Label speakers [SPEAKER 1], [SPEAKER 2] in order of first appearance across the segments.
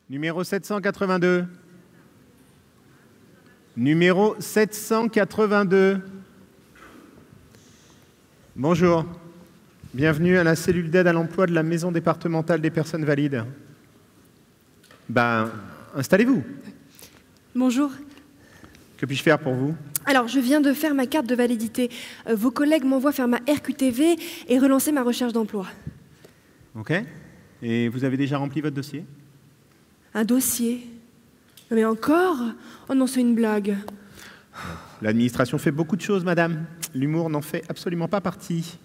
[SPEAKER 1] Numéro 782. Numéro 782. Bonjour. Bienvenue à la cellule d'aide à l'emploi de la Maison départementale des personnes valides. Installez-vous.
[SPEAKER 2] Bonjour.
[SPEAKER 1] Que puis-je faire pour vous?
[SPEAKER 2] Alors, je viens de faire ma carte de validité. Vos collègues m'envoient faire ma RQTV et relancer ma recherche d'emploi.
[SPEAKER 1] Ok. Et vous avez déjà rempli votre dossier?
[SPEAKER 2] Un dossier? Mais encore? Oh non, c'est une blague.
[SPEAKER 1] L'administration fait beaucoup de choses, madame. L'humour n'en fait absolument pas partie.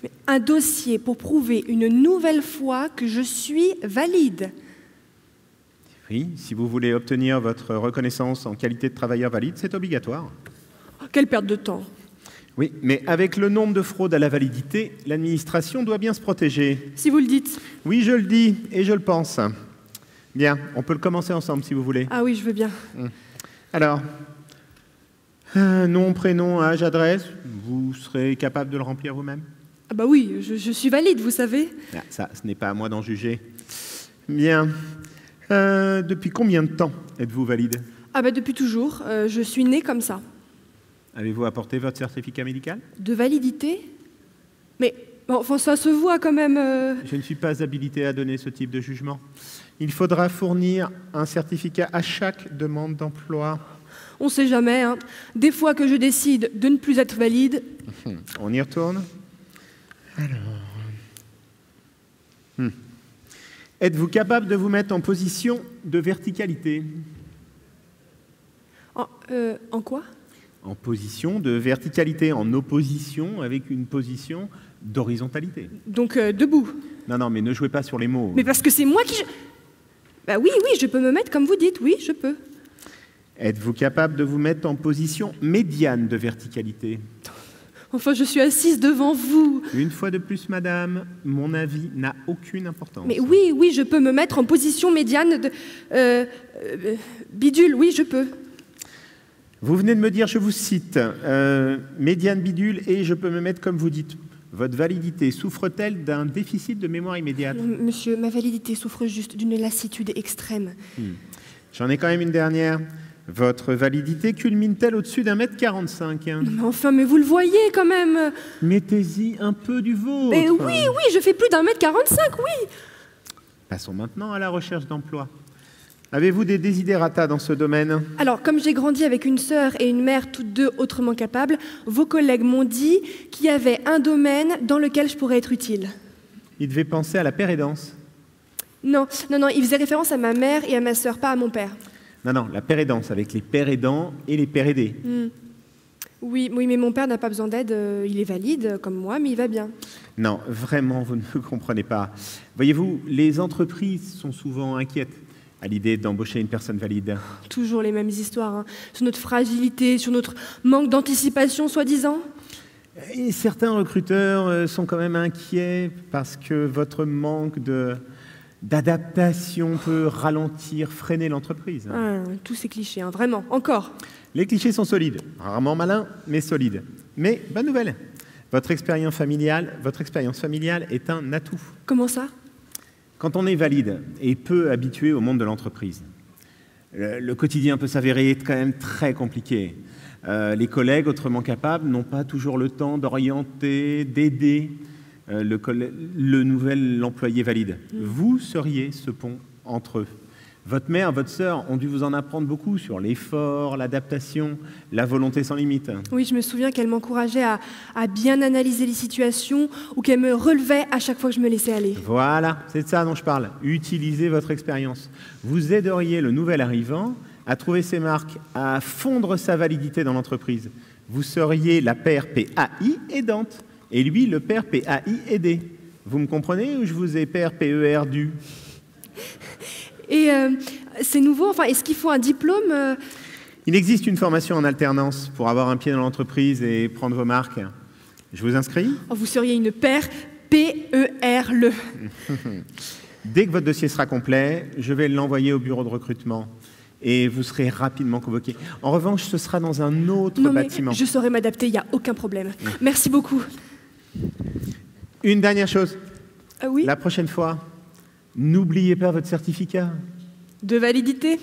[SPEAKER 2] Mais un dossier pour prouver une nouvelle fois que je suis valide.
[SPEAKER 1] Oui, si vous voulez obtenir votre reconnaissance en qualité de travailleur valide, c'est obligatoire.
[SPEAKER 2] Oh, quelle perte de temps.
[SPEAKER 1] Oui, mais avec le nombre de fraudes à la validité, l'administration doit bien se protéger.
[SPEAKER 2] Si vous le dites.
[SPEAKER 1] Oui, je le dis et je le pense. Bien, on peut le commencer ensemble si vous voulez.
[SPEAKER 2] Ah oui, je veux bien.
[SPEAKER 1] Alors, nom, prénom, âge, adresse, vous serez capable de le remplir vous-même?
[SPEAKER 2] Ah bah oui, je suis valide, vous savez.
[SPEAKER 1] Ah, ça, ce n'est pas à moi d'en juger. Bien. Depuis combien de temps êtes-vous valide?
[SPEAKER 2] Ah bah depuis toujours, je suis née comme ça.
[SPEAKER 1] Avez-vous apporté votre certificat médical?
[SPEAKER 2] De validité? Mais enfin, ça se voit quand même.
[SPEAKER 1] Je ne suis pas habilité à donner ce type de jugement. Il faudra fournir un certificat à chaque demande d'emploi.
[SPEAKER 2] On ne sait jamais, hein. Des fois que je décide de ne plus être valide...
[SPEAKER 1] On y retourne? Alors... Êtes-vous capable de vous mettre en position de verticalité?
[SPEAKER 2] En quoi?
[SPEAKER 1] En position de verticalité, en opposition avec une position d'horizontalité.
[SPEAKER 2] Donc debout?
[SPEAKER 1] Non, mais ne jouez pas sur les mots.
[SPEAKER 2] Mais parce que c'est moi qui... Bah oui, je peux me mettre comme vous dites, oui, je peux.
[SPEAKER 1] Êtes-vous capable de vous mettre en position médiane de verticalité?
[SPEAKER 2] Enfin, je suis assise devant vous.
[SPEAKER 1] Une fois de plus, madame, mon avis n'a aucune importance.
[SPEAKER 2] Mais oui, je peux me mettre en position médiane de... bidule, oui, je peux.
[SPEAKER 1] Vous venez de me dire, je vous cite, médiane bidule et je peux me mettre comme vous dites. Votre validité souffre-t-elle d'un déficit de mémoire immédiate?
[SPEAKER 2] Monsieur, ma validité souffre juste d'une lassitude extrême.
[SPEAKER 1] J'en ai quand même une dernière. Votre validité culmine-t-elle au-dessus d'1,45 m?
[SPEAKER 2] Mais enfin, mais vous le voyez quand même.
[SPEAKER 1] Mettez-y un peu du vôtre.
[SPEAKER 2] Mais oui, je fais plus d'1,45 m, oui.
[SPEAKER 1] Passons maintenant à la recherche d'emploi. Avez-vous des desiderata dans ce domaine?
[SPEAKER 2] Alors, comme j'ai grandi avec une sœur et une mère, toutes deux autrement capables, vos collègues m'ont dit qu'il y avait un domaine dans lequel je pourrais être utile.
[SPEAKER 1] Ils devaient penser à la pérédance.
[SPEAKER 2] Non, ils faisaient référence à ma mère et à ma sœur, pas à mon père.
[SPEAKER 1] Non, la pérédance, avec les pères aidants et les pères aidés.
[SPEAKER 2] Oui, mais mon père n'a pas besoin d'aide, il est valide comme moi, mais il va bien.
[SPEAKER 1] Non, vraiment, vous ne me comprenez pas. Voyez-vous, les entreprises sont souvent inquiètes à l'idée d'embaucher une personne valide.
[SPEAKER 2] Toujours les mêmes histoires, hein. Sur notre fragilité, sur notre manque d'anticipation, soi-disant.
[SPEAKER 1] Et certains recruteurs sont quand même inquiets parce que votre manque d'adaptation peut ralentir, freiner l'entreprise.
[SPEAKER 2] Tous ces clichés, hein, vraiment, encore.
[SPEAKER 1] Les clichés sont solides, rarement malins, mais solides. Mais bonne nouvelle, votre expérience familiale est un atout.
[SPEAKER 2] Comment ça?
[SPEAKER 1] Quand on est valide et peu habitué au monde de l'entreprise, le quotidien peut s'avérer quand même très compliqué. Les collègues autrement capables n'ont pas toujours le temps d'orienter, d'aider le nouvel employé valide. Vous seriez ce pont entre eux. Votre mère, votre sœur ont dû vous en apprendre beaucoup sur l'effort, l'adaptation, la volonté sans limite.
[SPEAKER 2] Oui, je me souviens qu'elle m'encourageait à bien analyser les situations ou qu'elle me relevait à chaque fois que je me laissais aller.
[SPEAKER 1] Voilà, c'est de ça dont je parle. Utilisez votre expérience. Vous aideriez le nouvel arrivant à trouver ses marques, à fondre sa validité dans l'entreprise. Vous seriez la paire PAI aidante et lui le paire PAI aidé. Vous me comprenez ou je vous ai paire PER dû?
[SPEAKER 2] Et c'est nouveau, enfin, est-ce qu'il faut un diplôme
[SPEAKER 1] Il existe une formation en alternance pour avoir un pied dans l'entreprise et prendre vos marques. Je vous inscris?
[SPEAKER 2] Vous seriez une paire PER-le.
[SPEAKER 1] Dès que votre dossier sera complet, je vais l'envoyer au bureau de recrutement et vous serez rapidement convoqué. En revanche, ce sera dans un autre bâtiment.
[SPEAKER 2] Je saurai m'adapter, il n'y a aucun problème. Merci beaucoup.
[SPEAKER 1] Une dernière chose.
[SPEAKER 2] Oui?
[SPEAKER 1] La prochaine fois, n'oubliez pas votre certificat.
[SPEAKER 2] de validité.